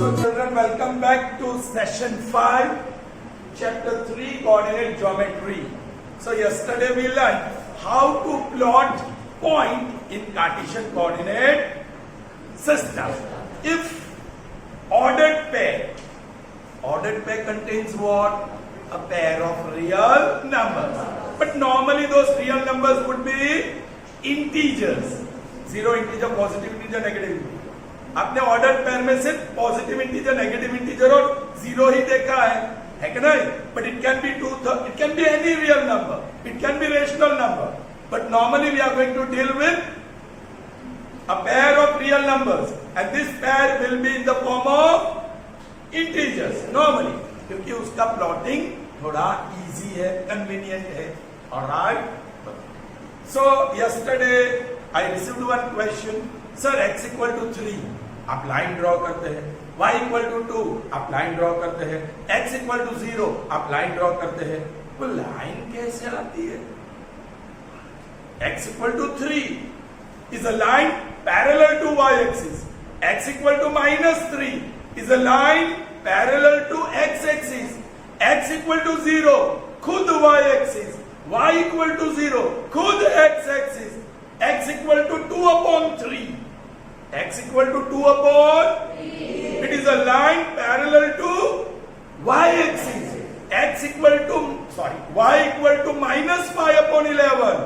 So children, welcome back to session 5, chapter 3, coordinate geometry. So yesterday we learned how to plot point in Cartesian coordinate system. If ordered pair contains what? A pair of real numbers. But normally those real numbers would be integers. Zero integer, positive integer, negative integer. आपने order pair में सिर्फ positive integer, negative integer और zero ही देखा है कि नहीं? But it can be it can be any real number, it can be rational number, but normally we are going to deal with a pair of real numbers and this pair will be in the form of integers normally, क्योंकि उसका plotting थोड़ा easy है, convenient है. Alright. So yesterday I received one question, sir x equal to 3 आप line draw करते हैं, y equal to 2 आप line draw करते हैं, x इक्वल टू 0 आप लाइन ड्रॉ करते हैं. वो लाइन कैसे आती है? x equal to 3 is a line parallel to y axis, x equal to -3 is a line parallel to x axis, x equal to 0 खुद y axis, y equal to 0 खुद x axis, x equal to 2/3, x equal to 2/3. It is a line parallel to y axis. X equal to y equal to -5/11.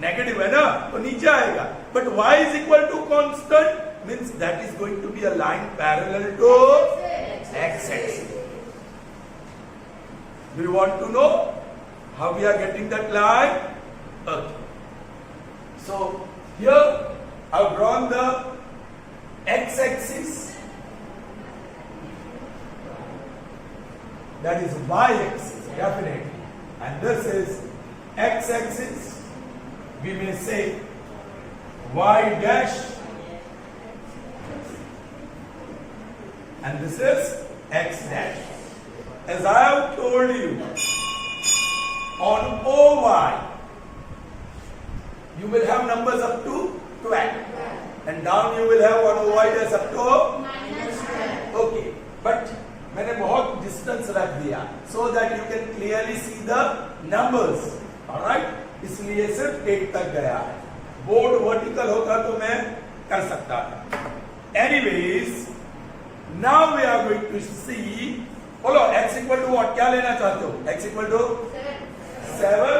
Negative है ना, तो नीचे आएगा. But y is equal to constant means that is going to be a line parallel to x axis. Do you want to know how we are getting that line? Okay. So here I've drawn the x-axis, that is y-axis definitely, and this is x-axis. We may say y dash, and this is x dash. As I have told you, on OY you will have numbers up to 12. And down you will have one OY dash up to -12. Okay, but मैंने बहुत distance रख दिया so that you can clearly see the numbers. Alright, इसलिए सिर्फ 8 तक गया है. Board vertical होता तो मैं कर सकता था. Anyways, now we are going to see. बोलो x equal to what? क्या लेना चाहते हो? x equal to 7.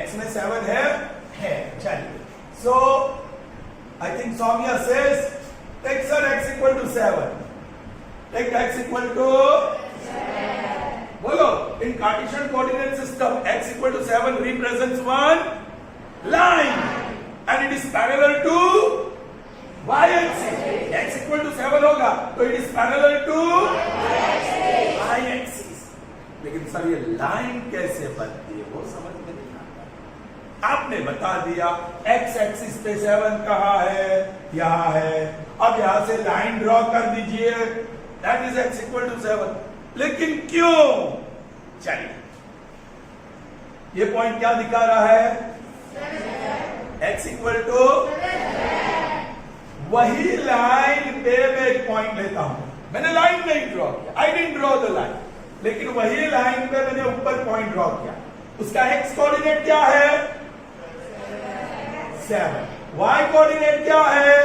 x में 7 है. चलिए. So I think Soumya says, take sir x equal to 7. Take x equal to 7. बोलो, in Cartesian coordinate system, x equal to 7 represents one line, and it is parallel to y axis. x equal to 7 होगा, तो it is parallel to y axis. लेकिन sir ये line कैसे बनती है वो समझ में नहीं आता. आपने बता दिया x एक्सिस पे 7 कहाँ है, यहां है. अब यहां से लाइन ड्रॉ कर दीजिए, that is x equal to 7. लेकिन क्यों? चलिए, ये पॉइंट क्या दिखा रहा है? x इक्वल टू, वही लाइन पे मैं एक पॉइंट लेता हूं. मैंने लाइन नहीं ड्रॉ किया, I didn't draw the line, लेकिन वही लाइन पे मैंने ऊपर पॉइंट ड्रॉ किया. उसका x कोऑर्डिनेट क्या है? 7. y कोऑर्डिनेट क्या है?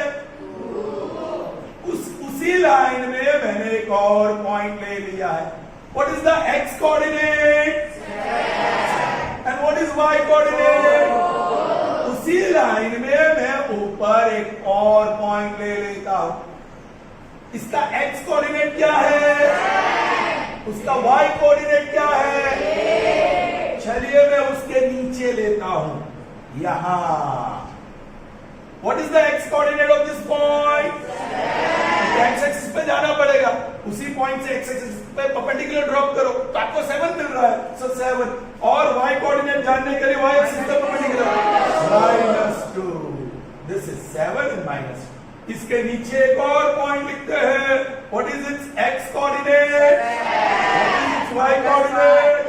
2. उसी लाइन में मैंने एक और पॉइंट ले लिया है. What is the x coordinate? 7. And what is y coordinate? उसी लाइन में मैं ऊपर एक और पॉइंट ले लेता हूं. इसका x कोऑर्डिनेट क्या है? उसका y कोऑर्डिनेट क्या है? चलिए मैं उसके नीचे लेता हूं, यहां. What is the x coordinate of this point? x axis पे जाना पड़ेगा. उसी पॉइंट से x एक्सिस पे परपेंडिकुलर ड्रॉप करो तो आपको 7 मिल रहा है. So 7. और y कोऑर्डिनेट जानने के लिए y एक्सिस पे परपेंडिकुलर -2. This is 7 and -2. इसके नीचे एक और पॉइंट लिखते हैं. What is its x coordinate? What is its y coordinate?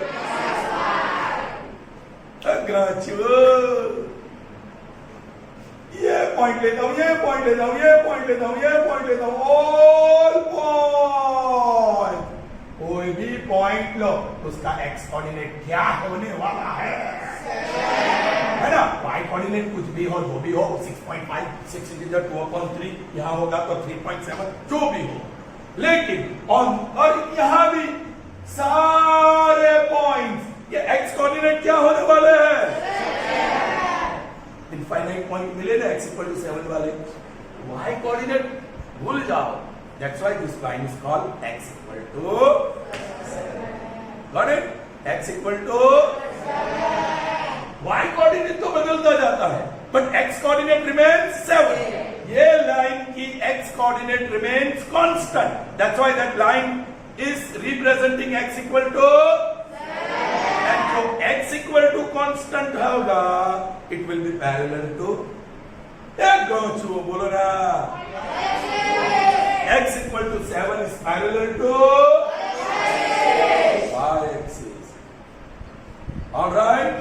ये पॉइंट लेता हूं, ये पॉइंट लेता हूं, ये पॉइंट लेता हूं, ये पॉइंट लेता हूं, ऑल पॉइंट पॉइंट लो तो उसका एक्स कोऑर्डिनेट क्या होने वाला है ना? वाई कोऑर्डिनेट कुछ भी हो, जो भी हो, 6.5, 6 इंटीजर 2/3 यहाँ होगा तो 3.7, जो भी हो, लेकिन और यहाँ भी सारे पॉइंट्स ये एक्स कोऑर्डिनेट क्या होने वाले हैं? इनफाइनाइट पॉइंट मिले ना x = 7 वाले, y कोऑर्डिनेट भूल जाओ, that's why this line is called x = got it? x = y coordinate तो बदलता जाता है बट x कोऑर्डिनेट रिमेन्स 7. ये लाइन की x coordinate remains constant, that's why that line is representing x = and जो x = constant होगा it will be parallel to बोलो ना, x = 7 is parallel to y-axis. All right,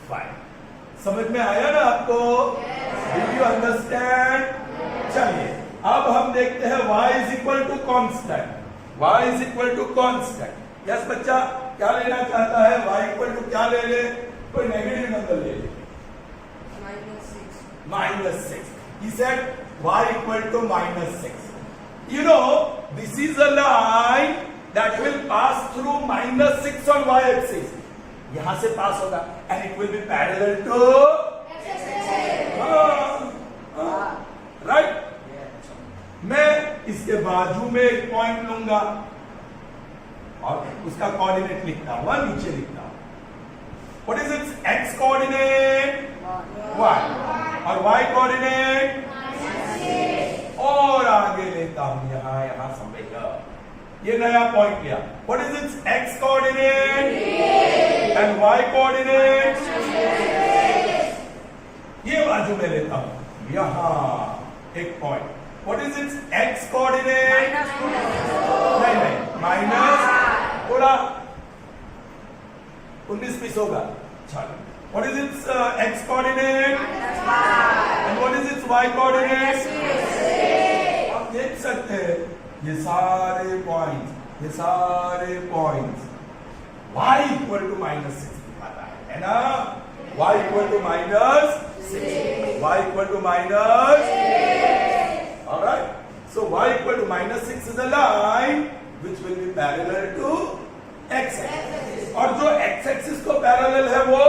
fine. समझ में आया ना आपको? Did you understand? चलिए अब हम देखते हैं y = constant. y = constant. Yes बच्चा क्या लेना चाहता है? y = क्या ले ले? कोई नेगेटिव नंबर ले ले. -6. He said y = -6. You know, this is a line that will pass through -6 on y-axis. यहां से पास होगा and it will be parallel to right? मैं इसके बाजू में एक पॉइंट लूंगा और उसका कोऑर्डिनेट लिखता हूं, नीचे लिखता हूं. What is its x coordinate? 1 और y कोऑर्डिनेट और आगे लेता हूं यहां समझेगा, ये नया पॉइंट लिया. What is its x coordinate and y coordinate? ये बाजू में लेता हूं यहां एक point. What is its x coordinate? नहीं माइनस थोड़ा 19-20 होगा. चलो, what is its x coordinate and what is its y coordinate? आप देख सकते हैं ये सारे पॉइंट्स y = -6 दिखाता है ना? y = -6, y = -6. All right, so y = -6 is a line which will be parallel to x-axis. और जो x-axis को पैरेलल है वो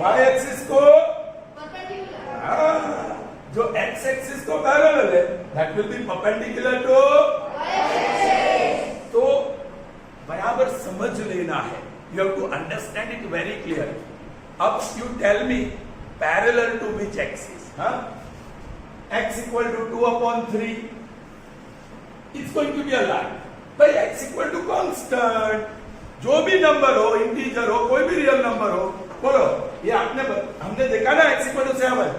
y-axis को, जो x-axis को पैरेलल है that will be perpendicular to y-axis. तो बराबर समझ लेना है. You have to understand it very clearly. अब you tell me parallel to which axis? X = 2/3. It's going to be a line. भाई x = कांस्टेंट, जो भी नंबर हो, इंटीजर हो, कोई भी रियल नंबर हो, बोलो ये हमने देखा ना x = 7.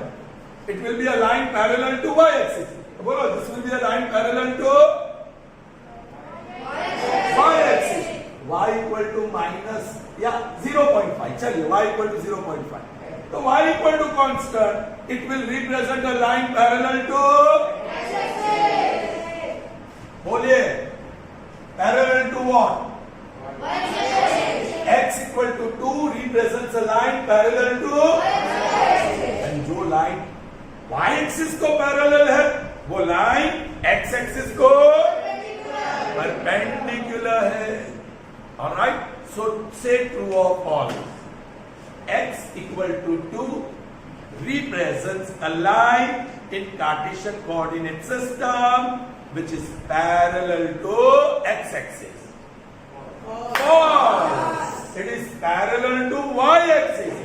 It will be a line parallel to y-axis. बोलो this will be a line parallel to y-axis. y = या 0.5. चलिए y = 0.5. तो y = constant, it will represent a line parallel to x-axis. बोलिए parallel to what? X = 2 represents a line parallel to and जो line y-axis को parallel है वो line x-axis को perpendicular है. All right, so say true or false. X = 2 represents a line in Cartesian coordinate system which is parallel to x-axis. False. It is parallel to y-axis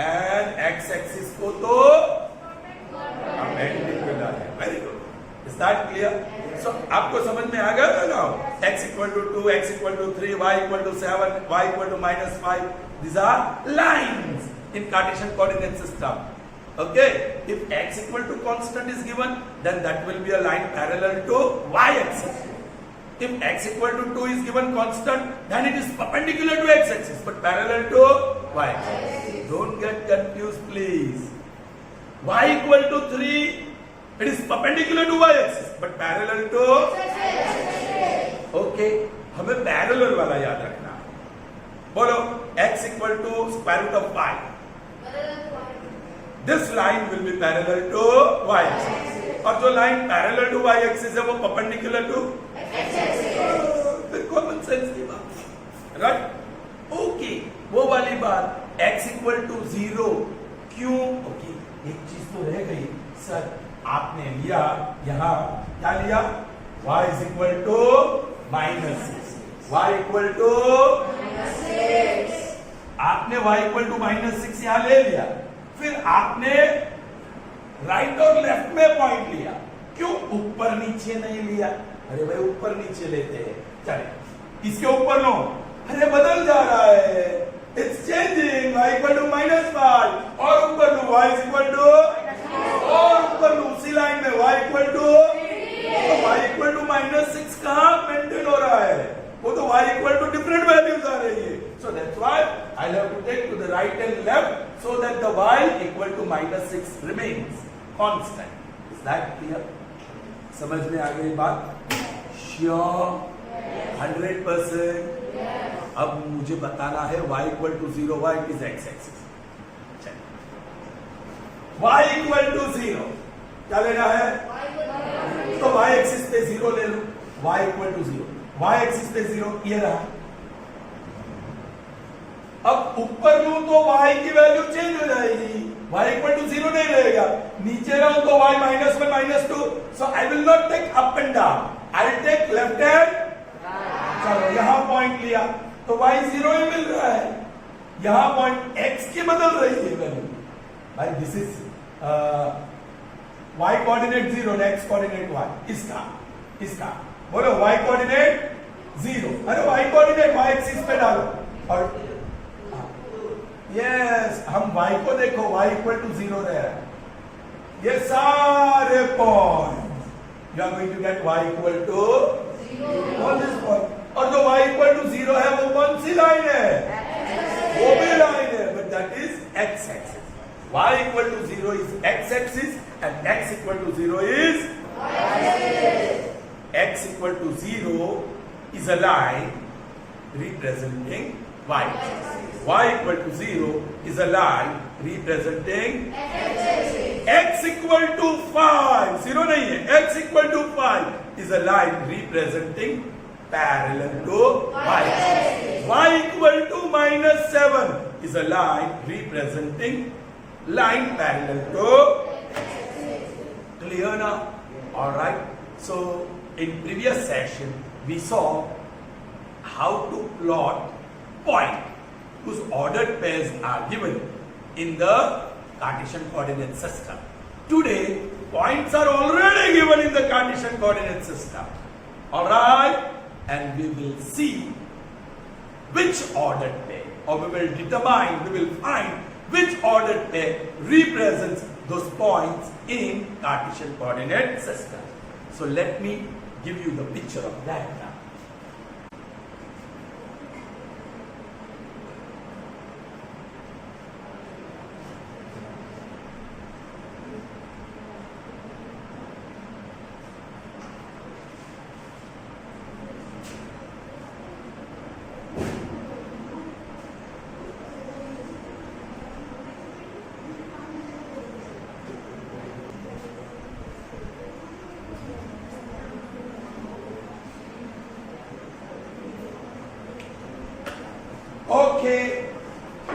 and x-axis को तो perpendicular है. Very good. Is that clear? So आपको समझ में आ गया ना? X = 2, x = 3, y = 7, y = -5. These are lines in Cartesian coordinate system. Okay, if x = constant is given, then that will be a line parallel to y-axis. If x = 2 is given constant, then it is perpendicular to x-axis but parallel to y-axis. Don't get confused, please. Y = 3, it is perpendicular to y-axis but parallel to x-axis. Okay, हमें parallel वाला याद रखना है। बोलो x equal to square root of y, this line will be parallel to y axis, और जो line parallel to y axis है वो perpendicular to x axis. Common sense की बात, राइट? ओके, वो वाली बात x इक्वल टू 0 क्यों? ओके, एक चीज तो रह गई सर, आपने लिया यहां क्या लिया? y is equal to -6, y equal to -6, आपने y इक्वल टू -6 यहां ले लिया, फिर आपने राइट और लेफ्ट में पॉइंट लिया, क्यों ऊपर नीचे नहीं लिया? अरे भाई ऊपर नीचे लेते हैं, चले इसके ऊपर लो, अरे बदल जा रहा है, it's changing, y equal to -5, और ऊपर लो y इज इक्वल टू, और ऊपर लो उसी लाइन में y इक्वल टू, तो y इक्वल टू -6 कहां मेंटेन हो रहा है? वो तो y equal to different values आ रही है, so that's why I'll have to take to the right and left so that the y equal to -6 remains constant. Is that clear? समझ में आ गई बात? Sure? 100%? अब मुझे बताना है y equal to 0, y is x axis, y equal to 0 क्या लेना है? तो y एक्सिस पे 0 ले लो, y equal to 0, y axis पे 0 ये रहा। अब ऊपर लूं तो y की वैल्यू चेंज हो जाएगी, y इक्वल टू 0 नहीं रहेगा, नीचे रहूं तो y माइनस में -2, so I will not take up and down, I will take left hand. चलो यहां पॉइंट लिया तो y 0 ही मिल रहा है, यहां पॉइंट x की बदल रही है वैल्यू, भाई दिस इज y कोऑर्डिनेट 0 और x कोऑर्डिनेट 1, इसका बोलो y कोऑर्डिनेट 0, अरे y कोऑर्डिनेट y एक्सिस पे डालो, और यस हम y को देखो, y इक्वल टू 0 रह रहा है, ये सारे point you are going to get y equal to 0 all this point, और जो y इक्वल टू 0 है वो कौन सी लाइन है? वो भी लाइन है, but that is x axis, y equal to 0 is x axis and x equal to 0 is y axis. X equal to 0 is a line representing y axis. Y equal to 0 is a line representing x axis. X equal to 5, 0 नहीं है, x equal to 5 is a line representing parallel to y axis. Y equal to -7 is a line representing line parallel to clear now? All right, so in previous session we saw how to plot point whose ordered pairs are given in the Cartesian coordinate system. Today points are already given in the Cartesian coordinate system, all right, and we will see which ordered pair, or we will find which ordered pair represents those points in Cartesian coordinate system. So let me give you the picture of that now. Okay,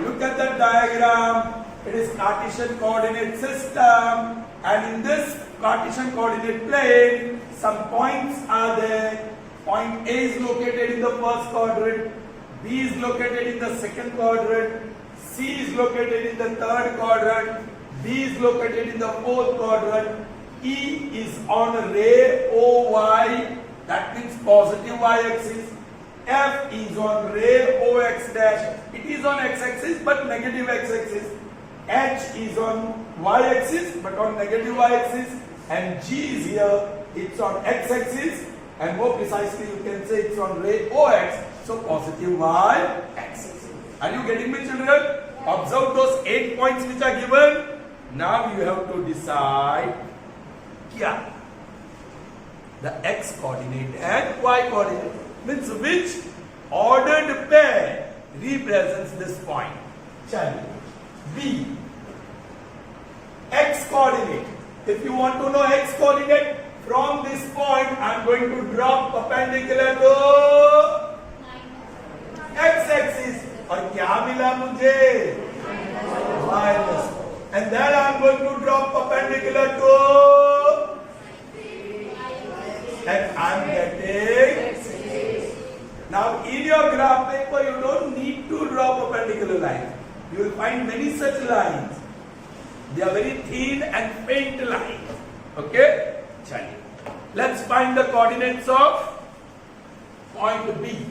look at the diagram. It is Cartesian coordinate system, and in this Cartesian coordinate plane, some points are there. Point A is located in the first quadrant, B is located in the second quadrant, C is located in the third quadrant, D is located in the fourth quadrant, E is on ray OY, that means positive y-axis. F is on ray OX dash, it is on x-axis but negative x-axis. H is on y-axis but on negative y-axis, and G is here, it's on x-axis, and more precisely you can say it's on ray OX, so positive y-axis. Are you getting me, children? Observe those 8 points which are given. Now you have to decide क्या the x coordinate and y coordinate. Means which ordered pair represents this point? Chaliye. B. X coordinate. If you want to know x coordinate, from this point I am going to drop perpendicular to x axis. और क्या मिला मुझे? Minus. And then I am going to drop perpendicular to, and I am getting. Now in your graph paper you don't need to draw perpendicular lines. You will find many such lines. They are very thin and faint lines. Okay? Chaliye. Let's find the coordinates of point B.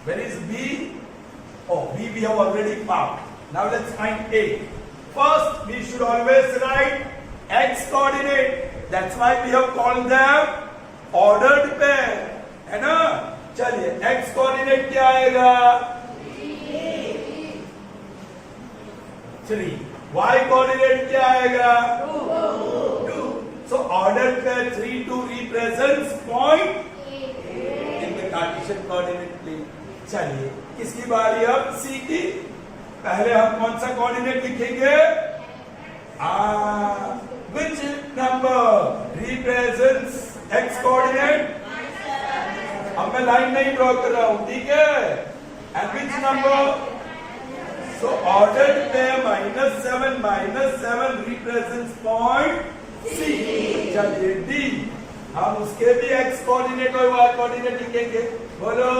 Where is B? Oh, B we have already found. Now let's find A. First, we should always write x coordinate. That's why we have called them ordered pair. है ना? चलिए, x coordinate क्या आएगा? 3. Y coordinate क्या आएगा? 2. So ordered pair 3, 2 represents point in the Cartesian coordinate plane. चलिए, किसकी बारी अब? C की. पहले हम कौन सा कोऑर्डिनेट लिखेंगे? Which number represents x coordinate? अब मैं लाइन नहीं ड्रॉ कर रहा हूं, ठीक है? And which number? So ordered pair -7 represents point C. चलिए D. हम उसके भी x कोऑर्डिनेट और y कोऑर्डिनेट लिखेंगे. बोलो.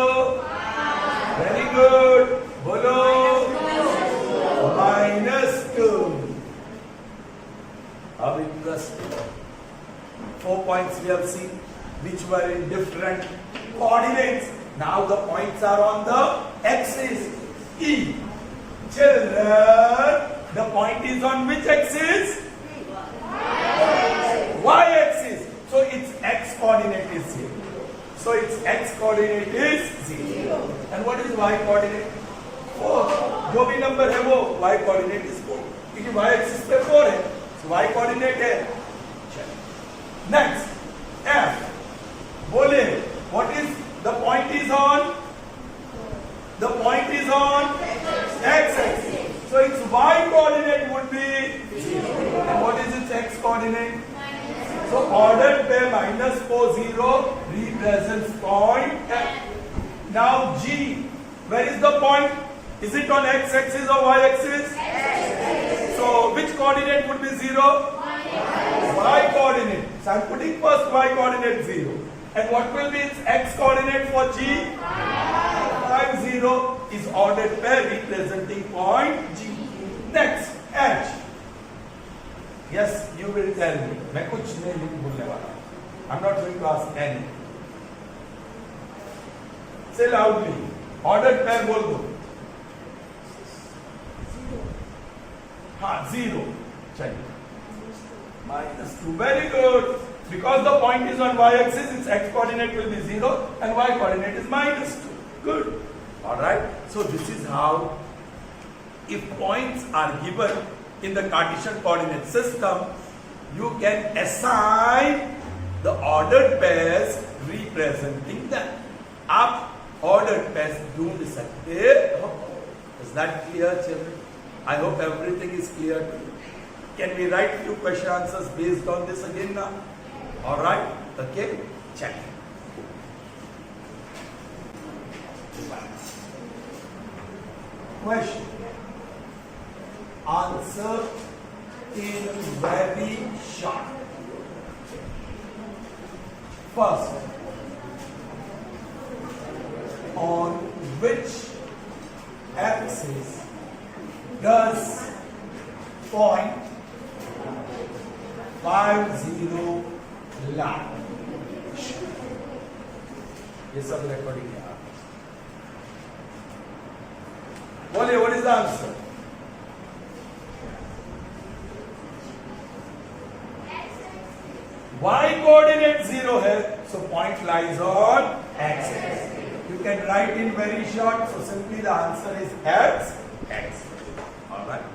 Very good. बोलो. -2. How interesting. 4 points we have seen which were in different coordinates. Now the points are on the axis. E. Children, the point is on which axis? Y axis. So its x coordinate is 0. So its x coordinate is 0. And what is y coordinate? 4. जो भी number है वो y coordinate is 4, क्योंकि y axis पे 4 है, so y coordinate है. Next F. बोले what is the point is on? The point is on x axis, so its y coordinate would be 0. And what is its x coordinate? So ordered pair -4, 0 represents point F. Now G. Where is the point? Is it on x axis or y axis? So which coordinate would be 0? Y coordinate. So I am putting first y coordinate 0. And what will be its x coordinate for G? 5, 0 is ordered pair representing point G. Next, H. Yes, you will tell me. मैं कुछ नहीं बोलने वाला. I'm not going to ask any. Say loudly. Ordered pair बोल दो. हाँ, 0. चलिए. -2. Very good. Because the point is on y-axis, its x-coordinate will be 0 and y-coordinate is -2. Good. Alright. So this is how, if points are given in the Cartesian coordinate system, you can assign the ordered pairs representing them. आप ordered pairs ढूंढ सकते हो. Is that clear, children? I hope everything is clear to you. Can we write few question answers based on this again now? All right. Okay. Check. Question. Answer in very short. First, on which axis does point 50 lie? ये सब recording है. बोलिए, what is the answer? Y coordinate 0 है, so point lies on x axis. You can write in very short, so simply the answer is x. All right.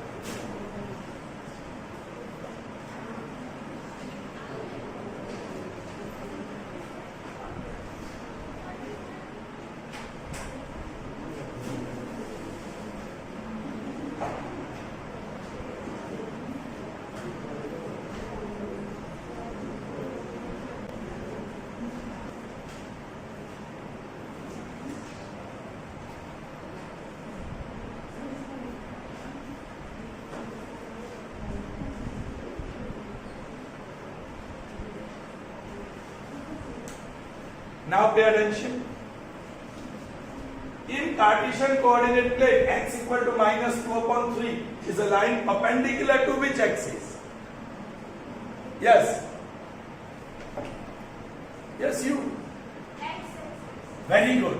Now pay attention. In Cartesian coordinate plane, x equal to minus 2 upon 3 is a line perpendicular to which axis? Yes. Yes, you. Very good.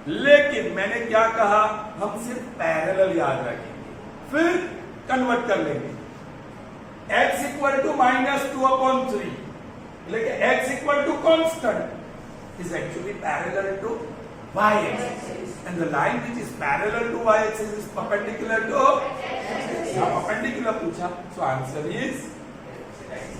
लेकिन मैंने क्या कहा, हम सिर्फ parallel याद रखेंगे, फिर convert कर लेंगे. x equal to minus 2 upon 3, लेकिन x equal to constant is actually parallel to y axis, and the line which is parallel to y axis is perpendicular to x. Perpendicular पूछा, so answer is x.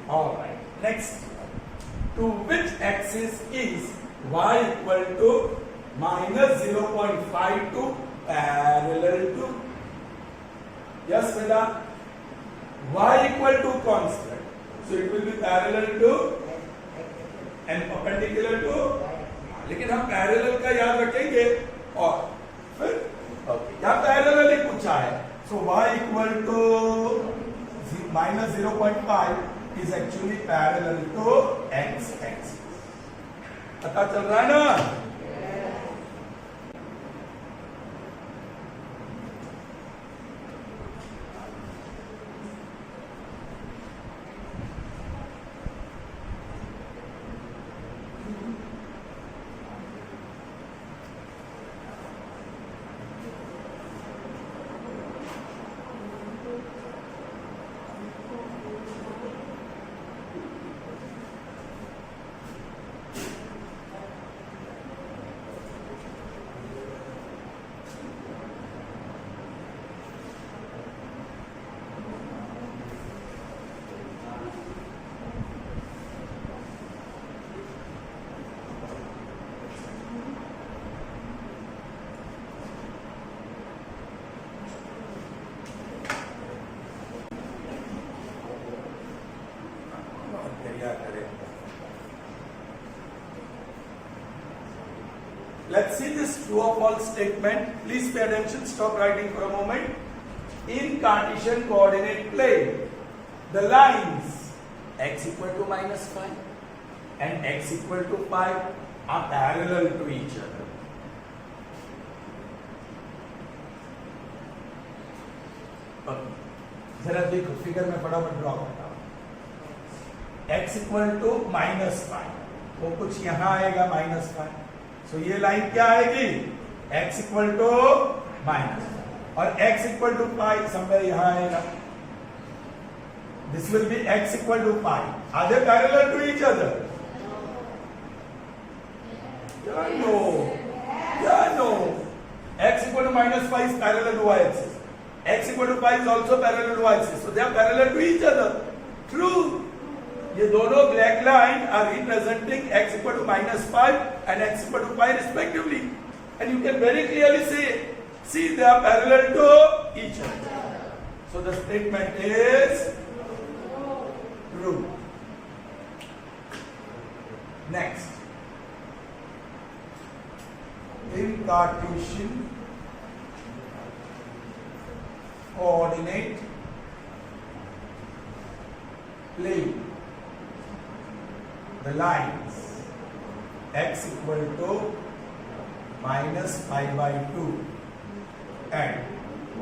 All right. Next, to which axis is y equal to minus 0.52 parallel to? Yes, beta. Y equal to constant, so it will be parallel to and perpendicular to. लेकिन हम parallel का याद रखेंगे और फिर यहाँ parallel ही पूछा है, so y equal to minus 0.5 is actually parallel to x axis. पता चल रहा है ना? Let's see this true or false statement. Please pay attention. Stop writing for a moment. In Cartesian coordinate plane, the lines x equal to minus 5 and x equal to 5 are parallel to each other. जरा देखो figure में फटाफट draw करता हूं. x equal to minus 5, वो कुछ यहां आएगा माइनस 5, सो ये लाइन क्या आएगी, x इक्वल टू माइनस, और x इक्वल टू 5 समवेयर यहां आएगा. This will be x equal to 5. Are they parallel to each other? No. x equal to minus 5 is parallel to y axis. X equal to 5 is also parallel to y axis. So they are parallel to each other. True. ये दोनों black line are representing x equal to minus 5 and x equal to 5 respectively. And you can very clearly see they are parallel to each other. So the statement is true. Next. In Cartesian coordinate plane, the lines x equal to minus 5 by 2 and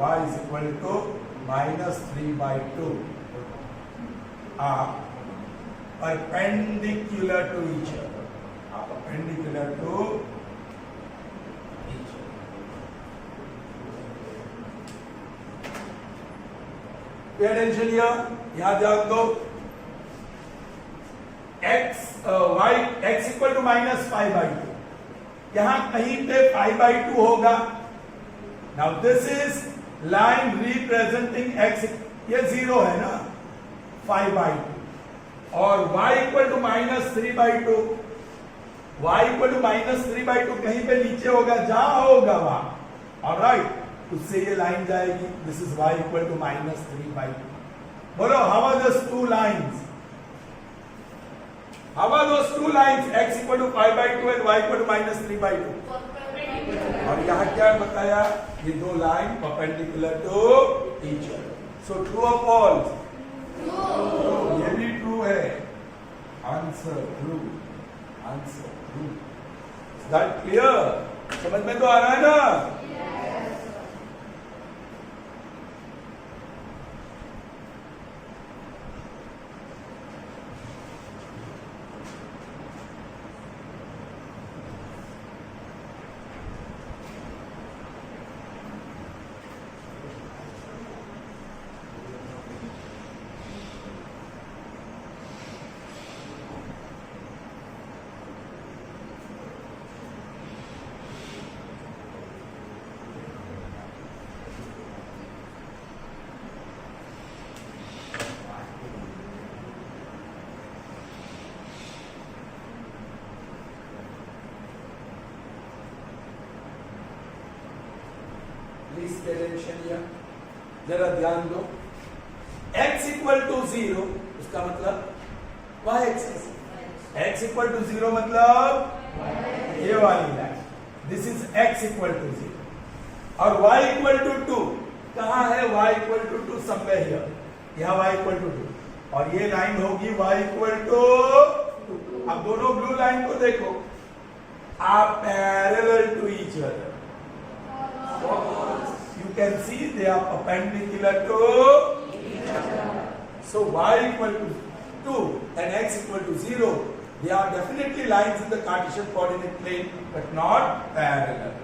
y is equal to minus 3 by 2 are perpendicular to each other. Perpendicular to each other. Pay attention here. याद ध्यान दो. x equal to minus 5 by 2, यहां कहीं पे 5 by 2 होगा. Now this is line representing x, ये 0 है ना, 5 by 2, और y equal to -3/2, y equal to -3/2 कहीं पे नीचे होगा, जहां होगा वहां, ऑलराइट, उससे ये लाइन जाएगी, this is y equal to -3/2. बोलो, how are those two lines? How are those two lines, x equal to 5/2 and y equal to -3/2? और यहाँ क्या बताया, ये दो line perpendicular to each other. So true और फॉल्स? ट्रू. ये भी ट्रू है. Answer true. Answer true. Is that clear? समझ में तो आ रहा है ना? प्लीज पे अटेंशन हियर, जरा ध्यान दो. x इक्वल टू 0, उसका मतलब y axis. x equal to 0 मतलब ये वाली line, this is x equal to 0. और y इक्वल टू 2 कहां है? y equal to 2 somewhere here, यहां y इक्वल टू 2, और ये लाइन होगी y इक्वल टू 2. अब दोनों ब्लू लाइन को देखो, are parallel to each other. You can see they are perpendicular to each other. So y equal to 2 and x equal to 0. They are definitely lines in the Cartesian coordinate plane, but not parallel.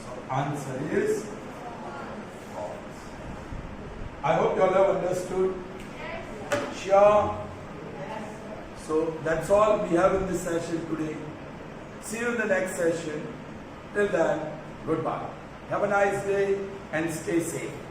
So answer is false. I hope you all have understood. Sure. So that's all we have in this session today. See you in the next session. Till then, goodbye. Have a nice day and stay safe.